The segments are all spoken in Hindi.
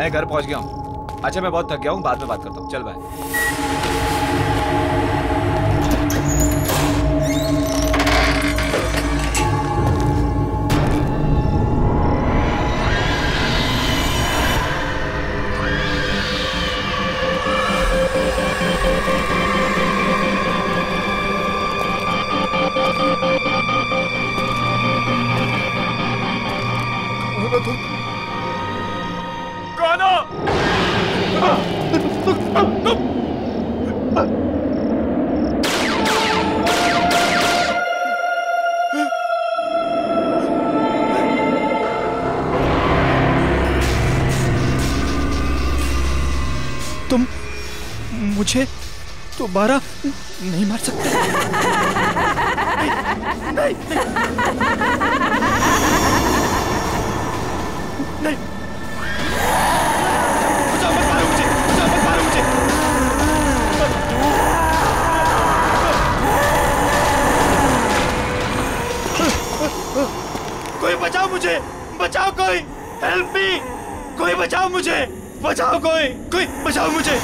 मैं घर पहुंच गया हूँ। अच्छा मैं बहुत थक गया हूँ, बाद में बात करता हूँ। चल बाय। तुम मुझे दोबारा नहीं मार सकते। नहीं, नहीं, नहीं। बचाओ, मत मारो मुझे, बचाओ, मत मारो मुझे। कोई बचाओ मुझे, बचाओ कोई, हेल्प मी, कोई बचाओ मुझे, बचाओ कोई बचाओ मुझे।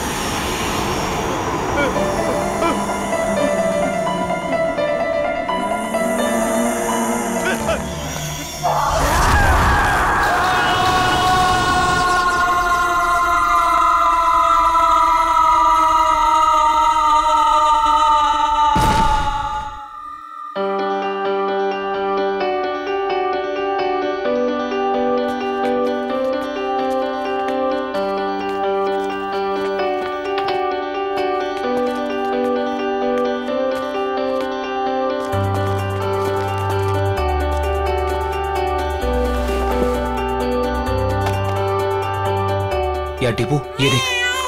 यार टीपू, ये देख,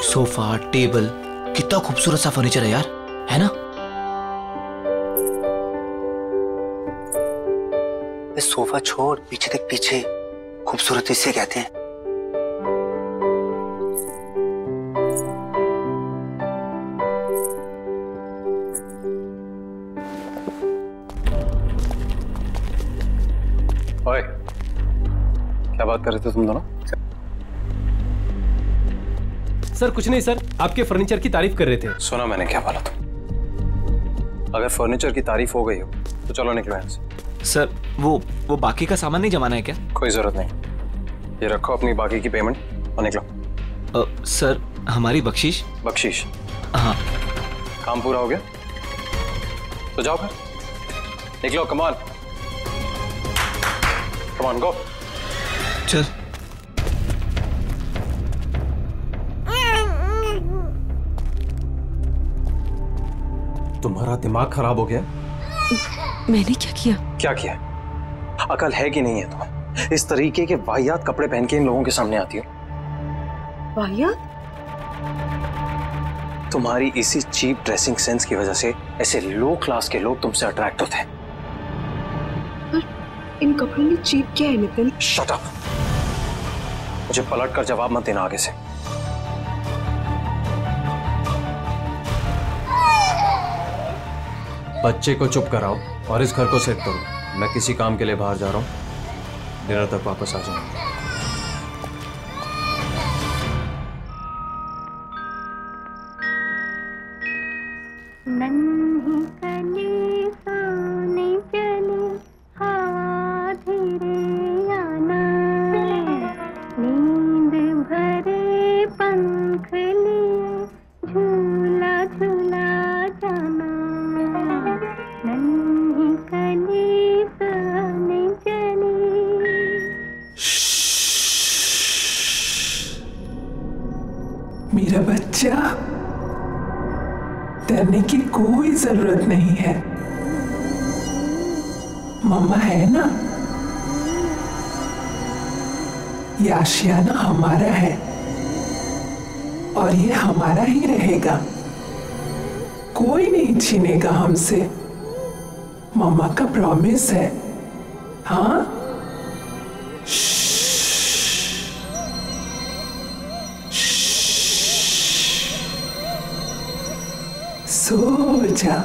सोफा, टेबल, कितना खूबसूरत सा फर्नीचर है यार, है ना? सोफा छोड़, पीछे देख, पीछे खूबसूरत इसे कहते हैं। ओए, क्या बात कर रहे थे तुम दोनों? सर कुछ नहीं सर, आपके फर्नीचर की तारीफ कर रहे थे। सुना मैंने क्या बोला तुम? अगर फर्नीचर की तारीफ हो गई हो तो चलो निकलो यहाँ से। सर वो बाकी का सामान नहीं जमाना है क्या? कोई जरूरत नहीं, ये रखो अपनी बाकी की पेमेंट और निकलो। सर हमारी बख्शीश? बख्शीश? हाँ। काम पूरा हो गया तो जाओ फिर, निकलो। कम ऑन, कम ऑन, गो। चल। तुम्हारा दिमाग खराब हो गया? मैंने क्या किया? क्या किया? अकल है कि नहीं है तुम्हें? इस तरीके के वाहियात कपड़े पहन के इन लोगों के सामने आती हो। वाहियात? तुम्हारी इसी चीप ड्रेसिंग सेंस की वजह से ऐसे लो क्लास के लोग तुमसे अट्रैक्ट होते हैं। पर इन कपड़ों में चीप क्या है नितिन? शट अप, मुझे पलट कर जवाब मत देना आगे से। बच्चे को चुप कराओ और इस घर को सेट करो। मैं किसी काम के लिए बाहर जा रहा हूँ, डिनर तक वापस आ जाऊंगा। मेरा बच्चा, डरने की कोई जरूरत नहीं है, मम्मा है ना। ये आशियाना हमारा है और ये हमारा ही रहेगा, कोई नहीं छीनेगा हमसे, मम्मा का प्रॉमिस है। हाँ, सो जा।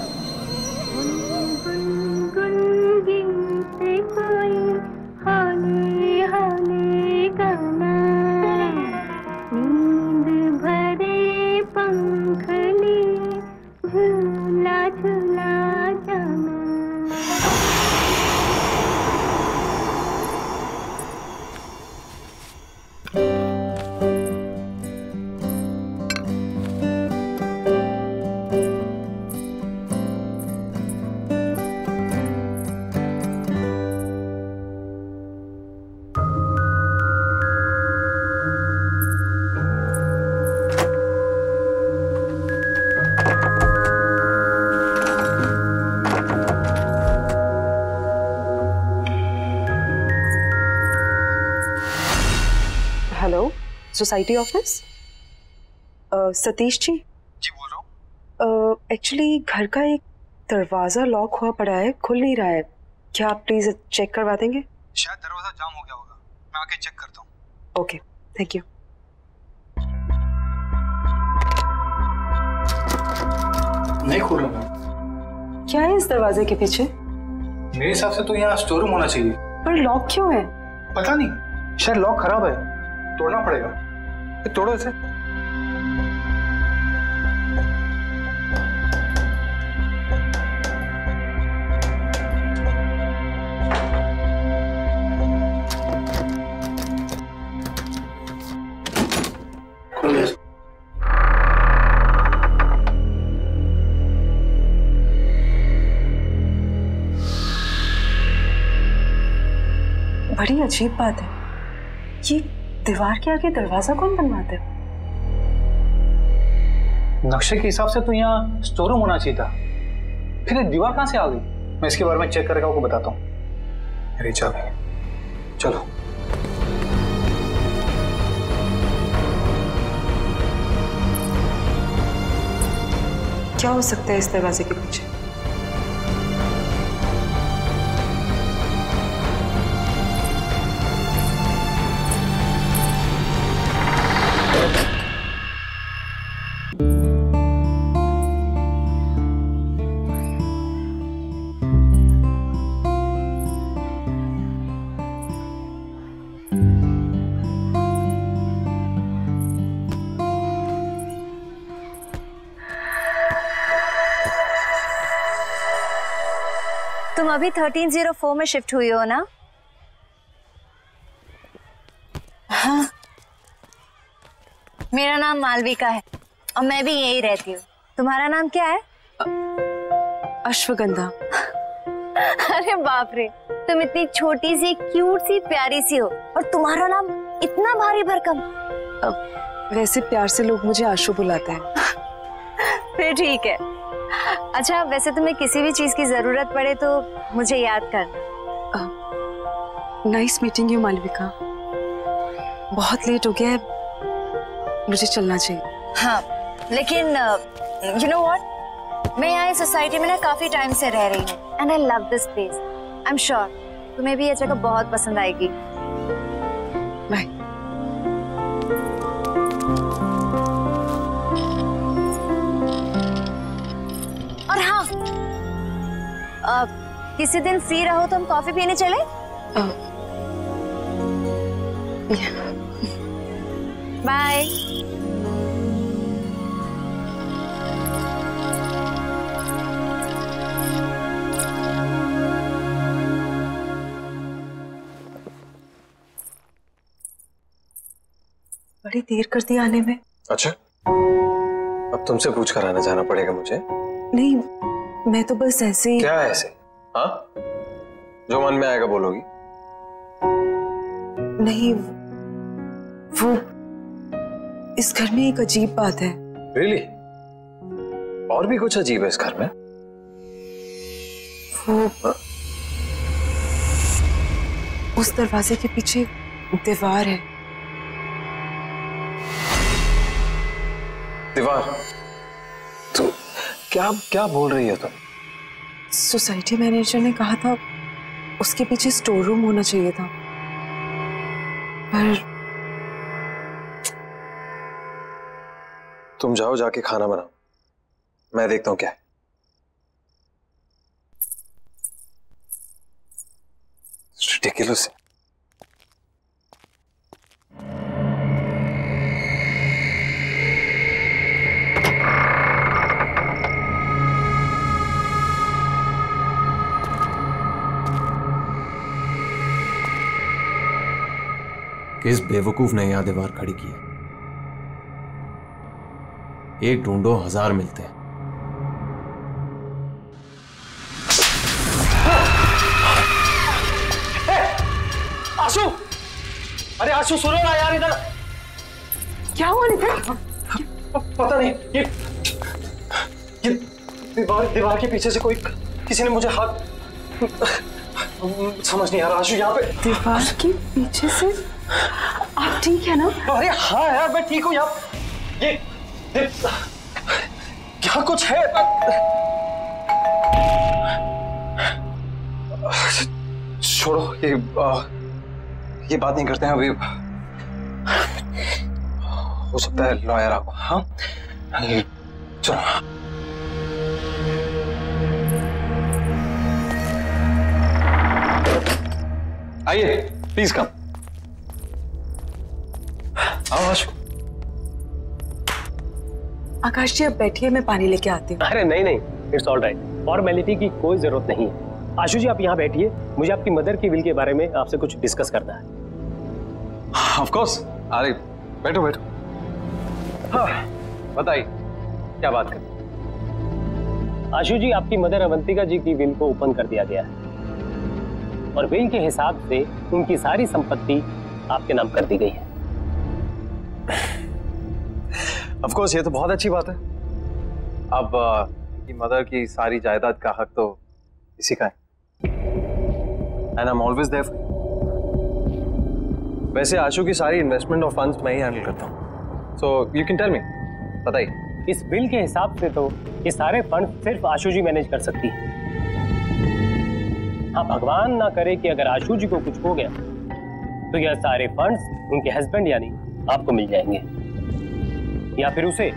Society office? सतीश जी? जी बोल रहा हूँ। एक्चुअली घर का एक दरवाजा लॉक हुआ पड़ा है, खुल नहीं रहा है। क्या आप प्लीज चेक करवा देंगे? शायद दरवाजा जाम हो गया होगा, मैं आके चेक करता हूँ। Okay, thank you. नहीं खुल रहा। क्या है इस दरवाजे के पीछे? मेरे हिसाब से तो यहाँ स्टोर रूम होना चाहिए। पर लॉक क्यों है? पता नहीं, शायद लॉक खराब है, तोड़ना पड़ेगा। तोड़ो इसे। बड़ी अजीब बात है, ये दीवार के आगे दरवाजा कौन बनवाता है? नक्शे के हिसाब से तो यहाँ स्टोर रूम होना चाहिए था, फिर ये दीवार कहाँ से आ गई? मैं इसके बारे में चेक करके आपको बताता हूँ। मेरी चाबी, चलो। क्या हो सकता है इस दरवाजे के पीछे? तुम अभी 1304 में शिफ्ट हुई हो ना? हाँ। मेरा नाम मालविका है और मैं भी यही रहती हूँ। तुम्हारा नाम क्या है? अश्वगंधा। अरे बाप रे, तुम इतनी छोटी सी, क्यूट सी, प्यारी सी हो और तुम्हारा नाम इतना भारी भरकम। वैसे प्यार से लोग मुझे आशु बुलाते हैं। फिर ठीक है। अच्छा, वैसे तुम्हें किसी भी चीज की जरूरत पड़े तो मुझे याद करना। Nice meeting you Malvika. बहुत लेट हो गया है, मुझे चलना चाहिए। हाँ, लेकिन यू नो व्हाट, मैं यहाँ इस सोसाइटी में ना काफी टाइम से रह रही हूँ and I love this place. I am sure तुम्हें भी ये जगह बहुत पसंद आएगी। बाय। और हाँ, किसी दिन फ्री रहो तो हम कॉफी पीने चले? बाय। बड़ी देर कर दी आने में। अच्छा, अब तुमसे पूछ कर आना जाना पड़ेगा मुझे? नहीं, मैं तो बस ऐसे ही। क्या ऐसे? हाँ, जो मन में आएगा बोलोगी? नहीं, वो इस घर में एक अजीब बात है। Really? और भी कुछ अजीब है इस घर में? वो उस दरवाजे के पीछे दीवार है। दीवार? तो क्या बोल रही है तुम? सोसाइटी मैनेजर ने कहा था उसके पीछे स्टोर रूम होना चाहिए था, पर तुम जाओ, जाके खाना बनाओ, मैं देखता हूं क्या है। Ridiculous. किस बेवकूफ ने यहां दीवार खड़ी की है? एक ढूंढो 1000 मिलते हैं। आशु, अरे आशु सुनो ना यार, इधर क्या हुआ नितिन? पता नहीं, ये दीवार के पीछे से किसी ने मुझे हाथ, समझ नहीं आ रहा आशु। यहाँ पे दीवार के पीछे से आप ठीक है ना? अरे हाँ यार मैं ठीक हूँ यार। ये क्या कुछ है? छोड़ो ये बात नहीं करते हैं अभी। हो सकता है लॉयर आपको। हाँ चलो। आइए प्लीज कम। आशु। आकाश जी आप बैठिए, मैं पानी लेके आती हूँ। अरे नहीं नहीं, इट्स ऑल राइट, फॉर्मेलिटी की कोई जरूरत नहीं है। आशु जी आप यहाँ बैठिए, मुझे आपकी मदर की विल के बारे में आपसे कुछ डिस्कस करना है। Of course. अरे बैठो बैठो। हाँ बताइए क्या बात कर। आशु जी आपकी मदर अवंतिका जी की विल को ओपन कर दिया गया है और विल के हिसाब से उनकी सारी संपत्ति आपके नाम कर दी गई है। ऑफ कोर्स ये तो बहुत अच्छी बात है। अब की मदर की सारी जायदाद का हक तो इसी का है। And I am always there. वैसे आशु की सारी इन्वेस्टमेंट और फंड्स मैं ही हैंडल करता हूँ। So you can tell me, बताइए। इस बिल के हिसाब से तो ये सारे फंड सिर्फ आशु जी मैनेज कर सकती है। हाँ भगवान ना करे कि अगर आशु जी को कुछ हो गया तो यह सारे फंड्स उनके हस्बैंड यानी आपको मिल जाएंगे, या फिर उसे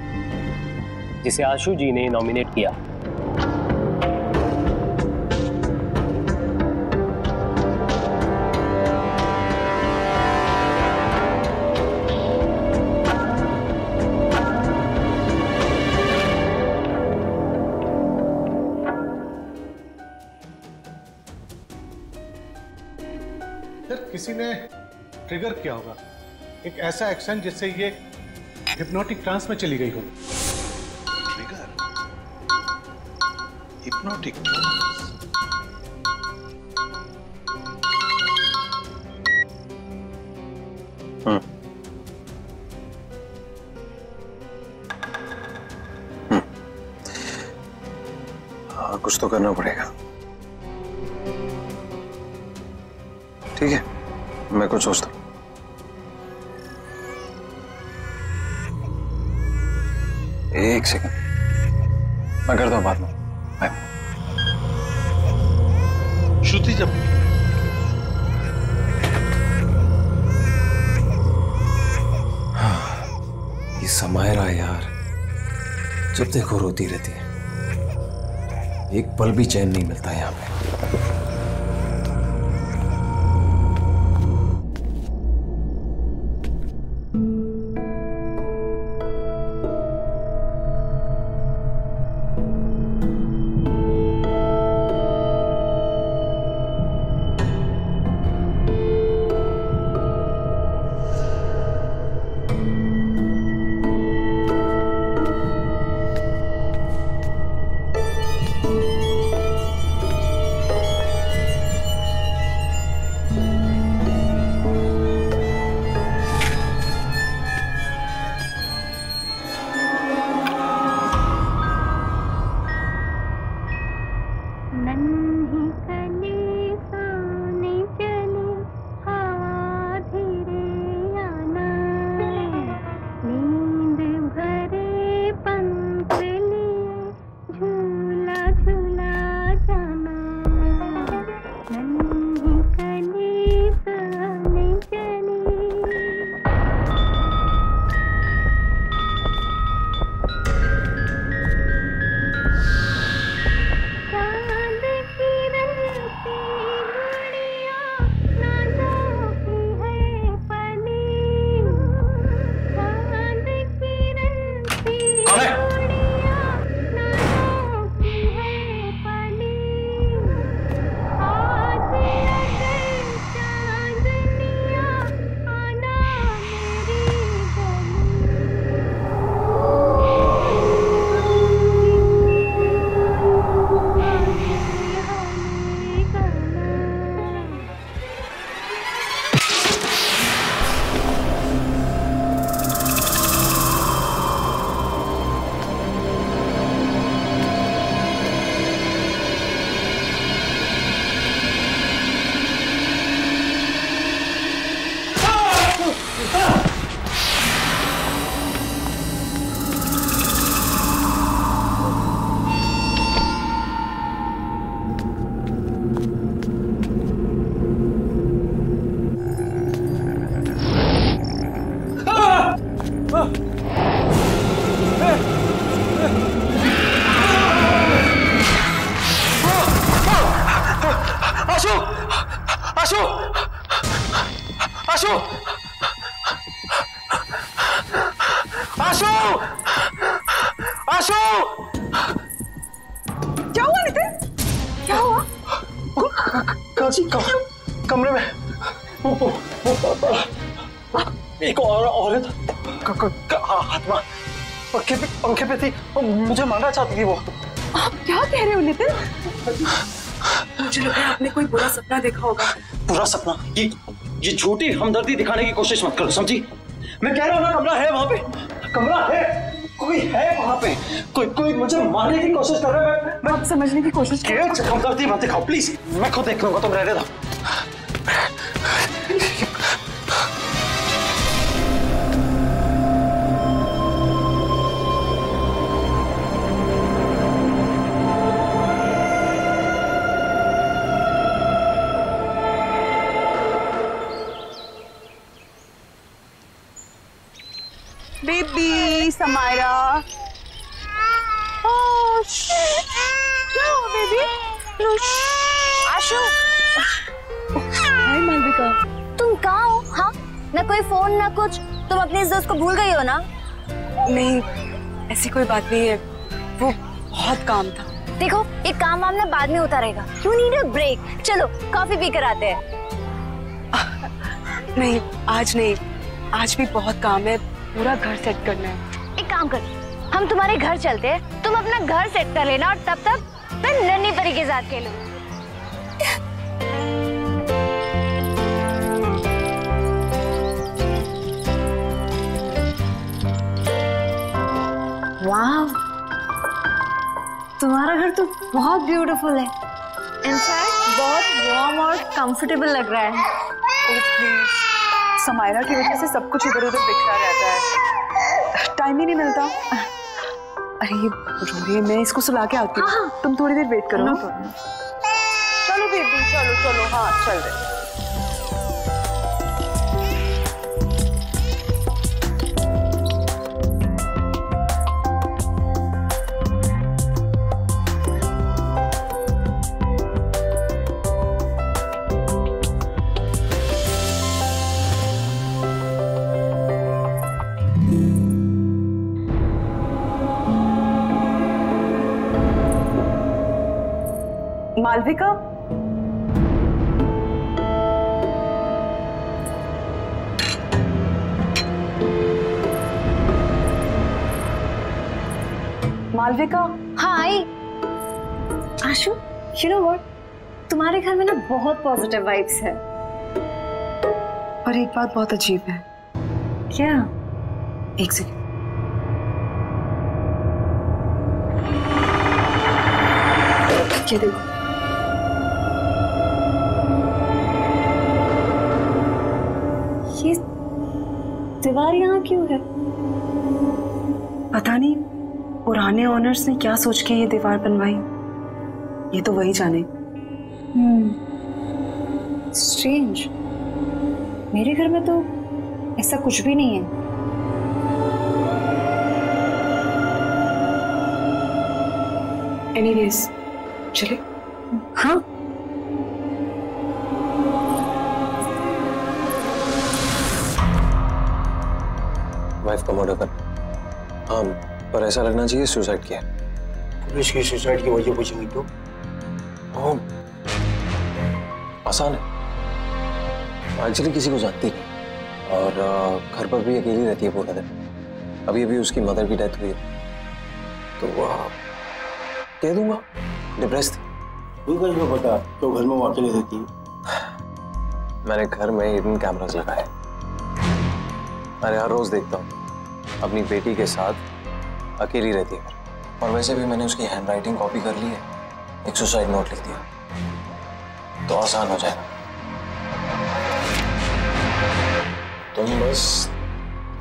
जिसे आशु जी ने नॉमिनेट किया। किसी ने ट्रिगर किया होगा एक ऐसा एक्शन जिससे ये हिप्नोटिक ट्रांस में चली गई होगी। ट्रिगर? Hypnotic trance? हाँ कुछ तो करना पड़ेगा। ठीक है मैं कुछ सोचता हूँ। एक सेकंड मैं करता हूँ बाद में। बाय। श्रुति जब ये समायरा यार जब देखो रोती रहती है, एक पल भी चैन नहीं मिलता यहाँ पे। आशु, आशु, आशु, आशु, आशु। क्या हुआ नितिन? क्या हुआ? काजी कमरे में एक औरत आत्मा पंखे पे थी, मुझे मारना चाहती थी वो। आप क्या कह रहे हो नितिन? मुझे लग रहा है आपने कोई बुरा सपना देखा होगा। बुरा सपना? ये झूठी हमदर्दी दिखाने की कोशिश मत करो, समझी? मैं कह रहा हूँ ना, कमरा है वहां पे, कमरा है, कोई है वहां पे, कोई मुझे मारने की कोशिश कर रहा है। मैं आप समझने की कोशिश करो। हमदर्दी मत दिखाओ प्लीज, मैं खुद देख लूंगा, तुम रहने दो। बेबी समायरा, क्या हुआ बेबी? आशु, हाय मालविका, तुम कहाँ हो? हाँ, ना कोई फोन ना कुछ, तुम अपने इस दोस्त को भूल गई हो ना? नहीं, ऐसी कोई बात नहीं है, वो बहुत काम था। देखो, ये काम वाम ना बाद में होता रहेगा। You need a break। चलो कॉफी पी कर आते हैं। नहीं, आज नहीं, आज भी बहुत काम है, पूरा घर सेट करना है। एक काम कर, हम तुम्हारे घर चलते हैं, तुम अपना घर सेट कर लेना और तब तक मैं नन्ही परी के साथ खेलूं। वाह, तुम्हारा घर तो बहुत ब्यूटीफुल है। इनफैक्ट बहुत वार्म और कंफर्टेबल लग रहा है। समायरा की वजह से सब कुछ इधर उधर बिखरा रहता है, टाइम ही नहीं मिलता। अरे ये रो रही है, मैं इसको सुला के आती हूँ, तुम थोड़ी देर वेट करो। चलो बेबी, चलो चलो, हाँ चल रहे। मालविका, मालविका। हाँ आई। आशु, you know what? तुम्हारे घर में ना बहुत पॉजिटिव वाइब्स है। पर एक बात बहुत अजीब है। क्या? एक सेकंड। ये देखो, ये दीवार यहाँ क्यों है? पता नहीं पुराने ओनर्स ने क्या सोच के ये दीवार बनवाई, ये तो वही जाने। स्ट्रेंज, मेरे घर में तो ऐसा कुछ भी नहीं है। एनीवेज, चले? हाँ। वाइफ का मर्डर कर। हाँ, पर ऐसा लगना चाहिए सुसाइड किया। पुलिस की सुसाइड की वजह पूछेंगी तो? आसान है, एक्चुअली किसी को जानती नहीं और घर पर भी अकेली रहती है पूरा दिन। अभी अभी उसकी मदर की डेथ हुई है, तो कह दूंगा डिप्रेस थी। तुमको पता तो घर में वो अकेली रहती है। मैंने घर में हिडन कैमरास लगाए, मैं हर रोज देखता हूँ अपनी बेटी के साथ अकेली रहती है। और वैसे भी मैंने उसकी हैंडराइटिंग कॉपी कर ली है, एक सुसाइड नोट लिख दिया तो आसान हो जाएगा। तुम बस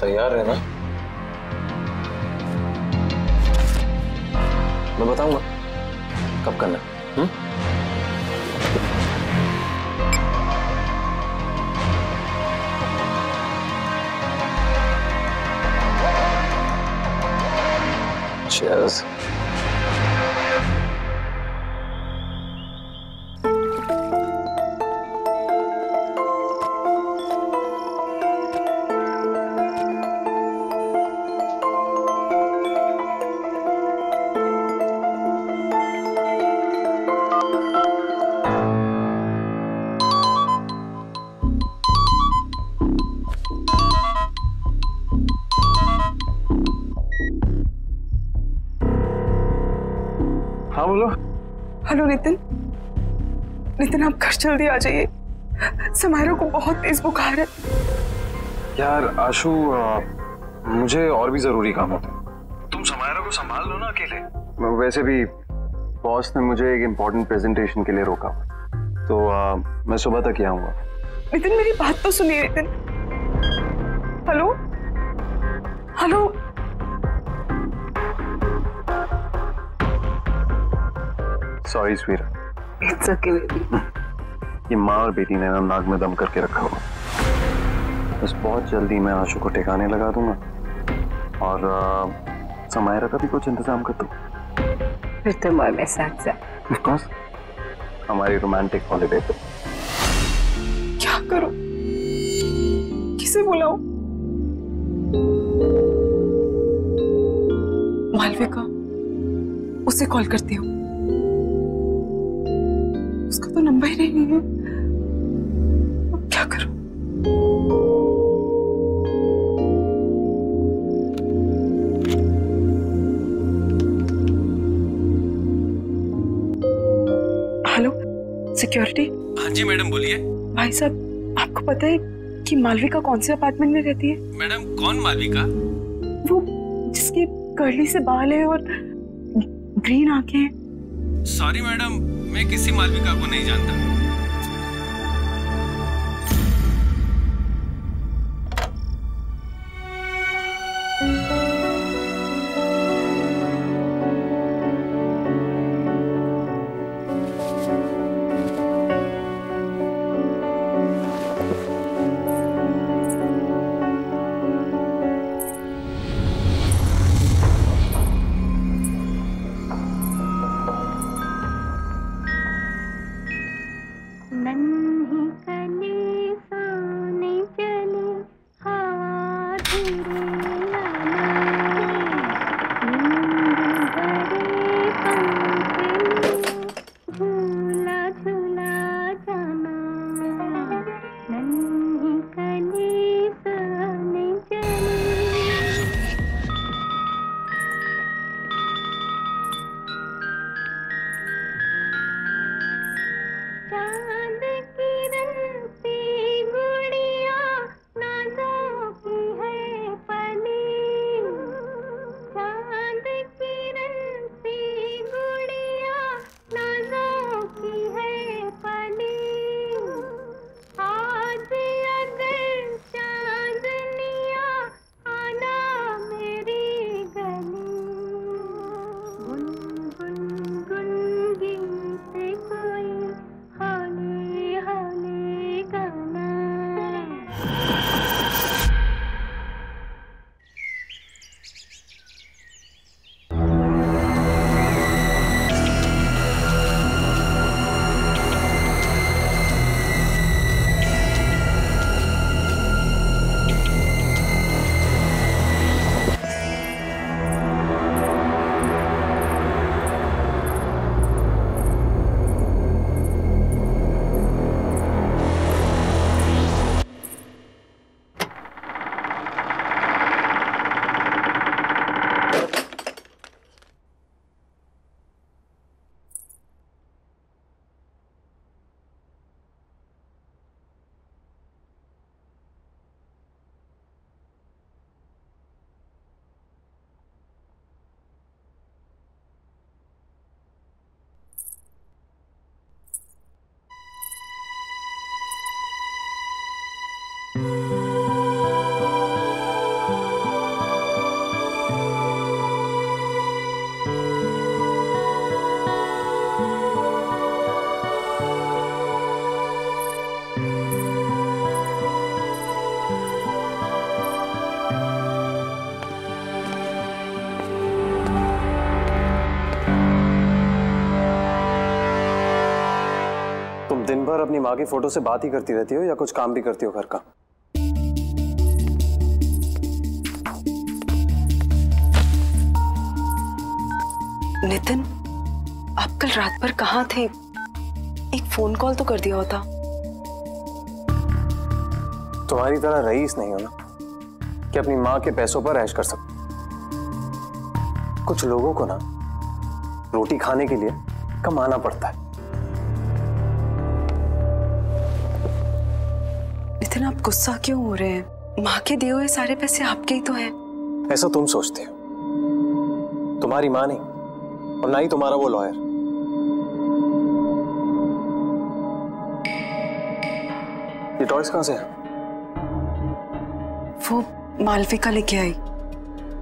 तैयार रहना, मैं बताऊंगा कब करना। Cheers. हेलो नितिन, नितिन आप घर जल्दी आ जाइए, समायरा को बहुत तेज बुखार है। यार आशु, मुझे और भी जरूरी काम होता है। तुम समायरा को संभाल लो ना अकेले। वैसे भी बॉस ने मुझे एक इम्पोर्टेंट प्रेजेंटेशन के लिए रोका, तो मैं सुबह तक ही आऊंगा। नितिन मेरी बात तो सुनिए Nitin. Hello hello, sorry Swira. It's okay baby. ये माँ और बेटी ने ना नाक में दम करके रखा हुआ। बस बहुत जल्दी मैं आशु को ठिकाने लगा दूंगा और समायरा का भी कुछ इंतजाम कर दूं। फिर तुम और मैं साथ साथ, ऑफ कोर्स, हमारी रोमांटिक हॉलिडे पे। क्या करूं, किसे बुलाऊं? मालविका, उसे कॉल करती हूँ, उसका तो नंबर ही नहीं है। अब क्या करूं? Hello security. हाँ जी मैडम, बोलिए। भाई साहब, आपको पता है कि मालविका कौन से अपार्टमेंट में रहती है? मैडम कौन मालविका? वो जिसके कर्ली से बाल है और ग्रीन आंखें हैं। सॉरी मैडम, मैं किसी मालविका को नहीं जानता। दिन भर अपनी माँ की फोटो से बात ही करती रहती हो या कुछ काम भी करती हो घर का? नितिन, आप कल रात भर कहाँ थे? एक फोन कॉल तो कर दिया होता। तुम्हारी तरह रईस नहीं हो ना कि अपनी माँ के पैसों पर ऐश कर सकते। कुछ लोगों को ना रोटी खाने के लिए कमाना पड़ता है। नितिन, आप गुस्सा क्यों हो रहे हैं? माँ के दिए हुए सारे पैसे आपके ही तो हैं। ऐसा तुम सोचते हो, तुम्हारी माँ नहीं और ना ही तुम्हारा वो लॉयर। ये टॉयज कहां से है? वो मालविका लेके आई।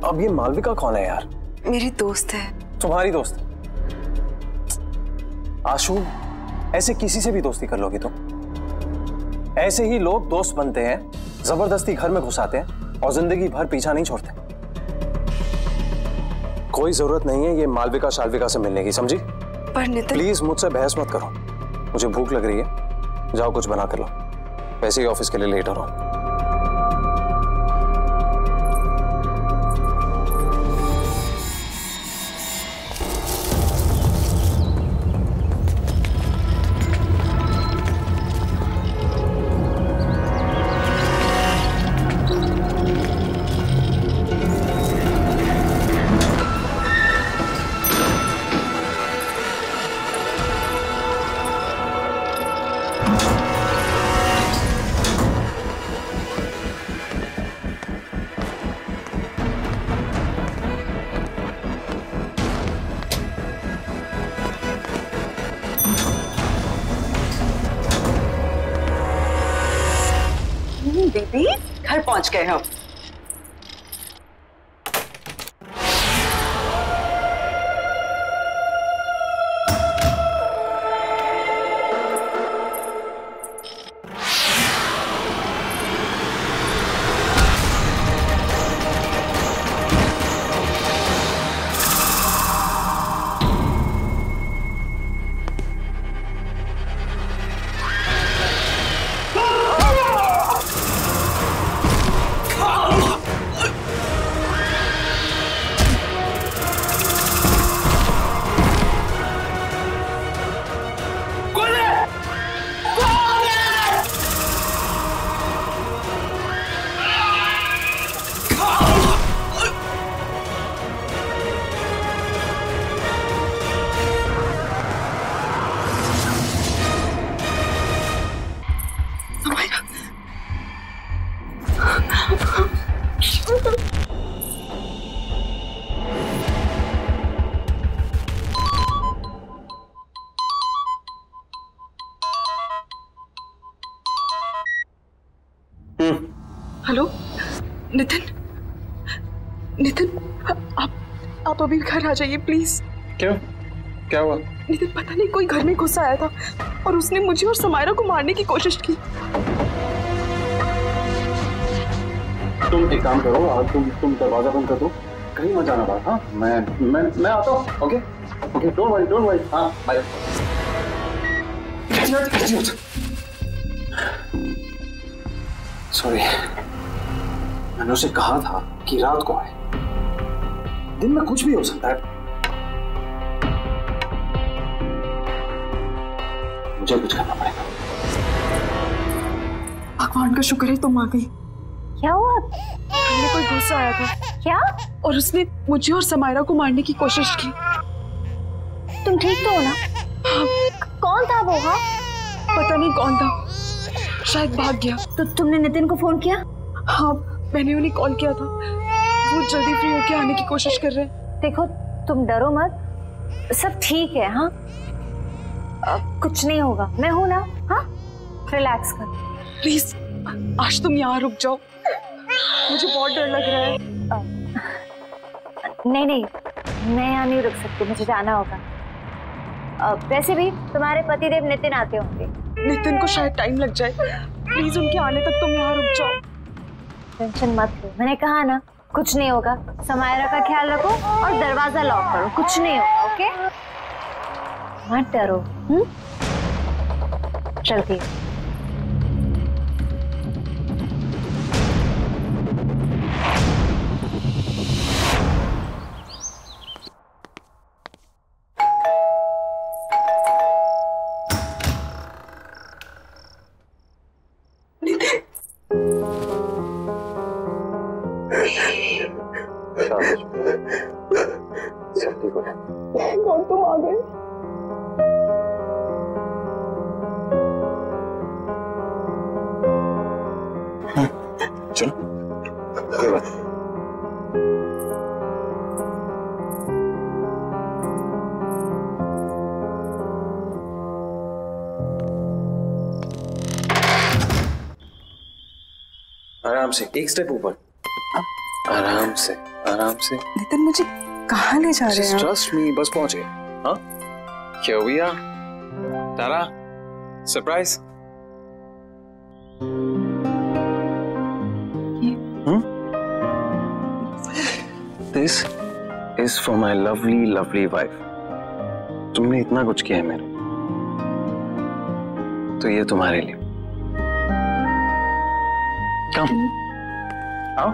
अब ये मालविका कौन है यार? मेरी दोस्त है। तुम्हारी दोस्त? आशु, ऐसे किसी से भी दोस्ती कर लोगी तुम? ऐसे ही लोग दोस्त बनते हैं, जबरदस्ती घर में घुसाते हैं और जिंदगी भर पीछा नहीं छोड़ते। कोई जरूरत नहीं है ये मालविका शालविका से मिलने की, समझी? पर नितिन, प्लीज मुझसे बहस मत करो। मुझे भूख लग रही है, जाओ कुछ बना कर लो। वैसे ही ऑफिस के लिए लेट हो रहा हूं। बेबी, घर पहुंच गए हम। हेलो नितिन, नितिन आप अभी घर आ जाइए प्लीज। क्यों, क्या हुआ? नितिन, पता नहीं कोई घर में घुस आया था और उसने मुझे और समायरा को मारने की कोशिश की। तुम एक काम करो, आज तुम दरवाजा बंद कर दो, कहीं मत जाना बाहर। हाँ, मैं आता हूँ। Okay okay, don't worry. हाँ, बाय। सॉरी, मैंने उसे कहा था कि रात को आए, दिन में कुछ भी हो सकता है। मुझे कुछ करना पड़ेगा। भगवान का शुक्र है तुम आ गई। क्या हुआ? हमने कोई घुस आया था। क्या? और उसने मुझे और समायरा को मारने की कोशिश की। तुम ठीक तो हो ना? हाँ। कौन था वो? हाँ, पता नहीं कौन था, शायद भाग गया। तो तुमने नितिन को फोन किया? हाँ, मैंने उन्हें कॉल किया था, वो जल्दी फ्री होके आने की कोशिश कर रहे हैं। देखो, तुम डरो मत, सब ठीक है। हाँ, कुछ नहीं होगा, मैं हूं ना। हाँ, रिलैक्स कर। प्लीज आज तुम यहाँ रुक जाओ, मुझे बहुत डर लग रहा है। नहीं, मैं यहाँ नहीं रुक सकती, मुझे जाना होगा। वैसे भी तुम्हारे पतिदेव नितिन आते होंगे। नितिन को शायद टाइम लग जाए, प्लीज उनके आने तक तुम यहाँ रुक जाओ। टेंशन मत लो, मैंने कहा ना कुछ नहीं होगा। समायरा का ख्याल रखो और दरवाजा लॉक करो, कुछ नहीं होगा। ओके, मत डरो। चलती तुम आ गए। चलो कोई बात नहीं। आराम से, एक स्टेप ऊपर, आराम से आराम से। नितिन मुझे कहाँ ले जा रहे हैं? ट्रस्ट मी, बस पहुंचे। हाँ क्या भैया तारा surprise. This is for my lovely lovely wife. तुमने इतना कुछ किया है मेरे, तो ये तुम्हारे लिए। कम आओ।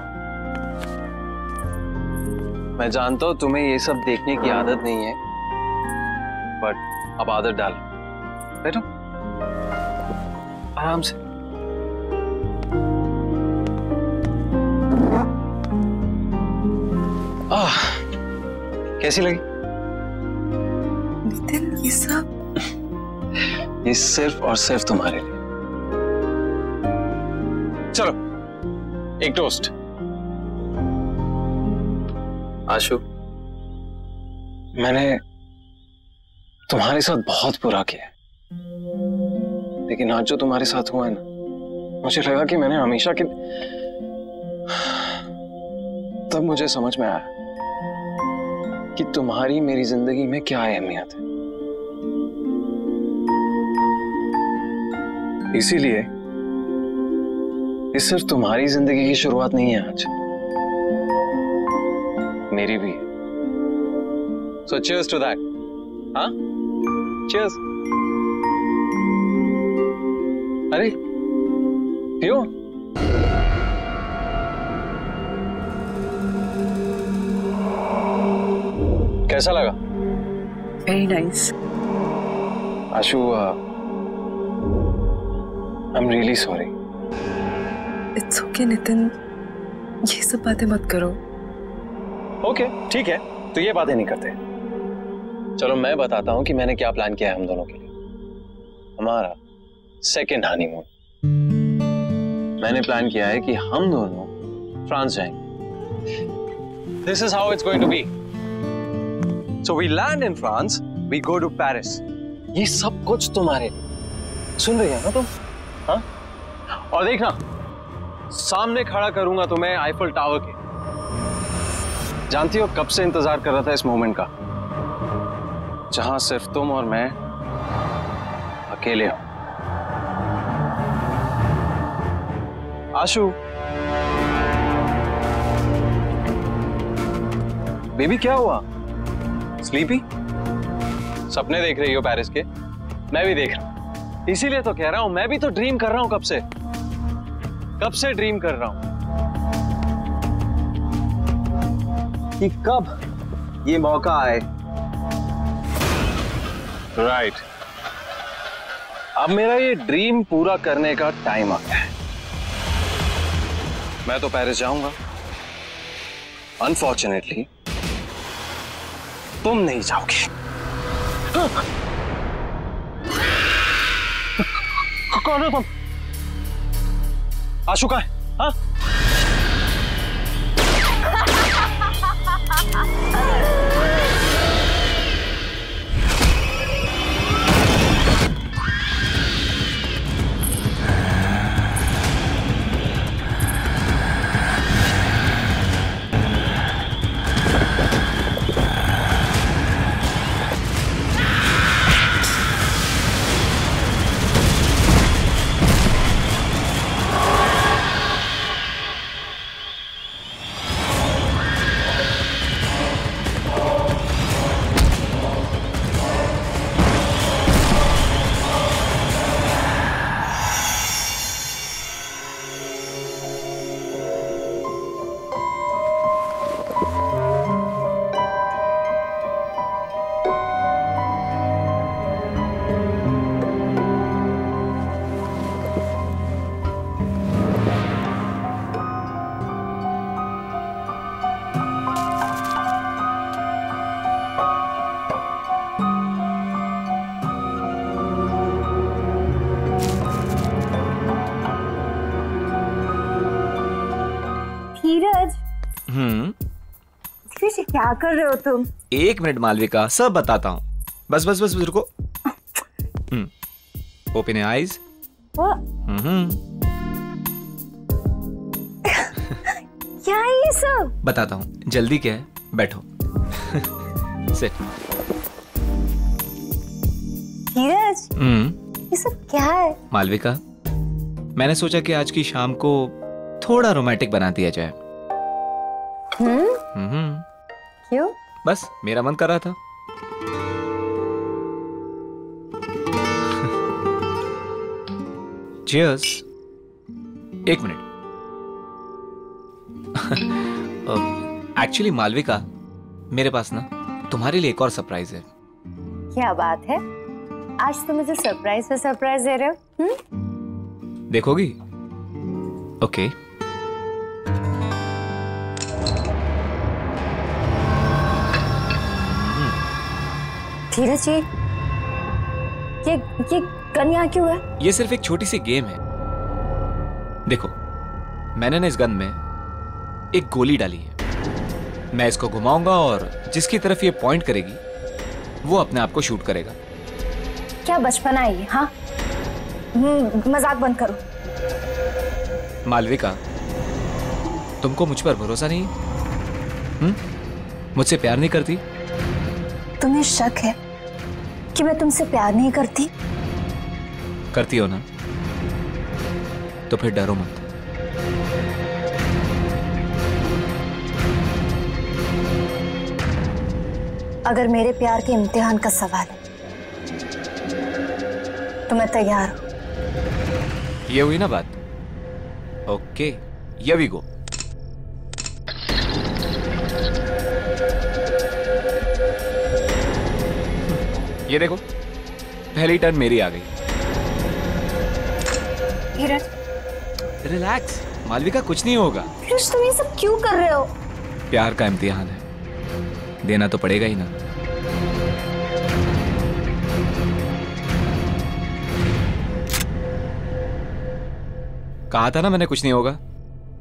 मैं जानता हूं तुम्हें ये सब देखने की आदत नहीं है, बट अब आदत डालो। बैठो आराम से। कैसी लगी? नितिन ये सब, ये सिर्फ और सिर्फ तुम्हारे लिए। चलो एक टोस्ट। आशु, मैंने तुम्हारे साथ बहुत बुरा किया है, लेकिन आज जो तुम्हारे साथ हुआ है ना, मुझे लगा कि मैंने हमेशा के, तब मुझे समझ में आया कि तुम्हारी मेरी जिंदगी में क्या अहमियत है। इसीलिए ये सिर्फ तुम्हारी जिंदगी की शुरुआत नहीं है आज, मेरी भी है। So cheers to that. हाँ? Cheers. अरे पियो। कैसा लगा? Very nice. Ashu, I'm really sorry. It's okay Nitin, ये सब बातें मत करो। ओके ठीक है, तो ये बातें नहीं करते। चलो मैं बताता हूं कि मैंने क्या प्लान किया है हम दोनों के लिए। हमारा सेकेंड हनीमून। मैंने प्लान किया है कि हम दोनों फ्रांस जाएंगे। This is how it's going to be. So we land in France, we go to Paris. ये सब कुछ तुम्हारे लिए। सुन रही है ना तुम? हाँ? और देखना, सामने खड़ा करूंगा तुम्हें आईफल टावर के। जानती हो कब से इंतजार कर रहा था इस मोमेंट का, जहां सिर्फ तुम और मैं अकेले हो। आशु, बेबी क्या हुआ? स्लीपी? सपने देख रही हो पेरिस के? मैं भी देख रहा हूं, इसीलिए तो कह रहा हूं, मैं भी तो ड्रीम कर रहा हूं कब से ड्रीम कर रहा हूं कि कब ये मौका आए। राइट, अब मेरा ये ड्रीम पूरा करने का टाइम आ गया है। मैं तो पेरिस जाऊंगा, अनफॉर्चुनेटली तुम नहीं जाओगे। कौन हो तुम? आशु कहाँ है? हाँ? क्या कर रहे हो तुम? 1 मिनट मालविका, सब बताता हूँ। बस बस बस रुको। Open your eyes. क्या है ये सब? बताता हूँ, जल्दी क्या है, बैठो। सिट। धीरज, ये सब क्या है? मालविका, मैंने सोचा कि आज की शाम को थोड़ा रोमांटिक बना दिया जाए। क्यों? बस मेरा मन कर रहा था। Cheers। 1 मिनट। एक्चुअली मालविका, मेरे पास ना तुम्हारे लिए एक और सरप्राइज है। क्या बात है? आज तुम मुझे सरप्राइज पे सरप्राइज दे रहे हो? देखोगी? ओके। धीरज जी, ये गन यहाँ क्यों है? ये सिर्फ एक छोटी सी गेम है। देखो, मैंने ना इस गन में एक गोली डाली है। मैं इसको घुमाऊंगा और जिसकी तरफ ये पॉइंट करेगी वो अपने आप को शूट करेगा। क्या बचपना है ये? हाँ, मजाक बंद करो। मालविका, तुमको मुझ पर भरोसा नहीं? मुझसे प्यार नहीं करती? तुम्हें शक है कि मैं तुमसे प्यार नहीं करती? करती हो ना? तो फिर डरो मत। अगर मेरे प्यार के इम्तिहान का सवाल है तो मैं तैयार हूं। ये हुई ना बात? Okay, here we go. ये देखो, पहली टर्न मेरी आ गई। धीरज, रिलैक्स मालविका, कुछ नहीं होगा। धीरज, तुम ये सब क्यों कर रहे हो? प्यार का इम्तिहान है, देना तो पड़ेगा ही ना। कहा था ना मैंने कुछ नहीं होगा।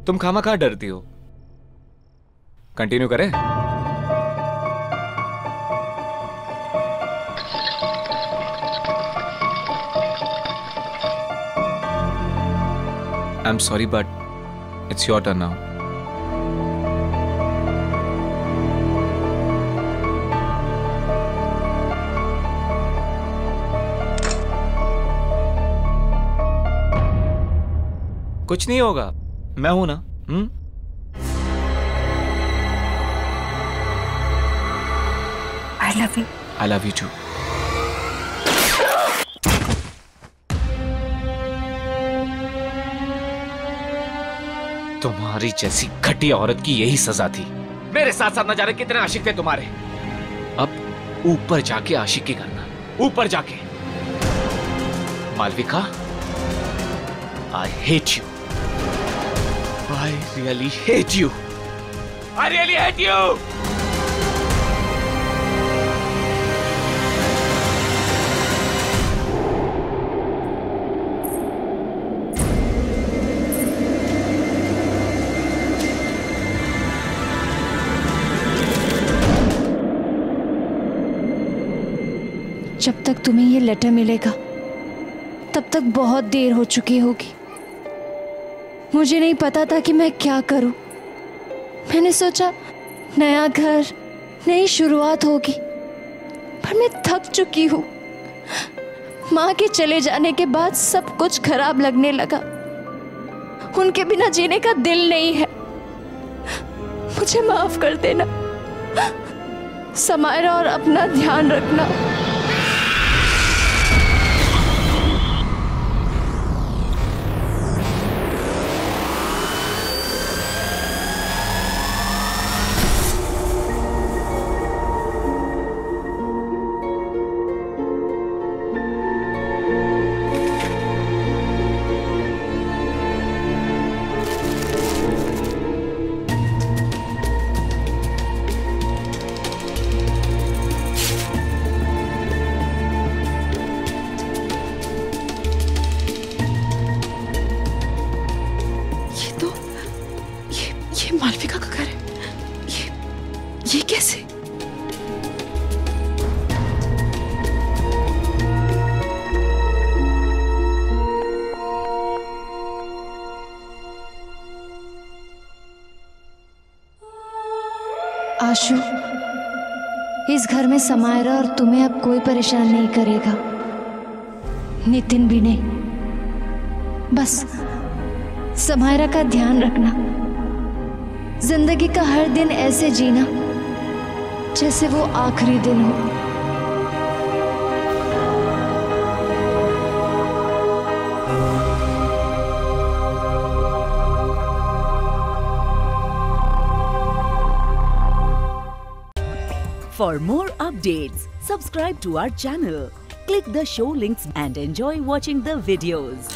तुम खामखा डरती हो। कंटिन्यू करें? I'm sorry, but it's your turn now. कुछ नहीं होगा, मैं हूं ना। I love you. I love you too. तुम्हारी जैसी घटिया औरत की यही सजा थी। मेरे साथ साथ न जाने कितने आशिक थे तुम्हारे। अब ऊपर जाके आशिकी करना, ऊपर जाके। Malvika, I hate you. I really hate you. I really hate you. जब तक तुम्हें ये लेटर मिलेगा तब तक बहुत देर हो चुकी होगी। मुझे नहीं पता था कि मैं क्या करूं। मैंने सोचा नया घर, नई शुरुआत होगी, पर मैं थक चुकी हूं। माँ के चले जाने के बाद सब कुछ खराब लगने लगा। उनके बिना जीने का दिल नहीं है। मुझे माफ कर देना समायरा, और अपना ध्यान रखना। आशु, इस घर में समायरा और तुम्हें अब कोई परेशान नहीं करेगा, नितिन भी नहीं। बस समायरा का ध्यान रखना, जिंदगी का हर दिन ऐसे जीना जैसे वो आखिरी दिन हो। For more updates, subscribe to our channel, click the show links and enjoy watching the videos.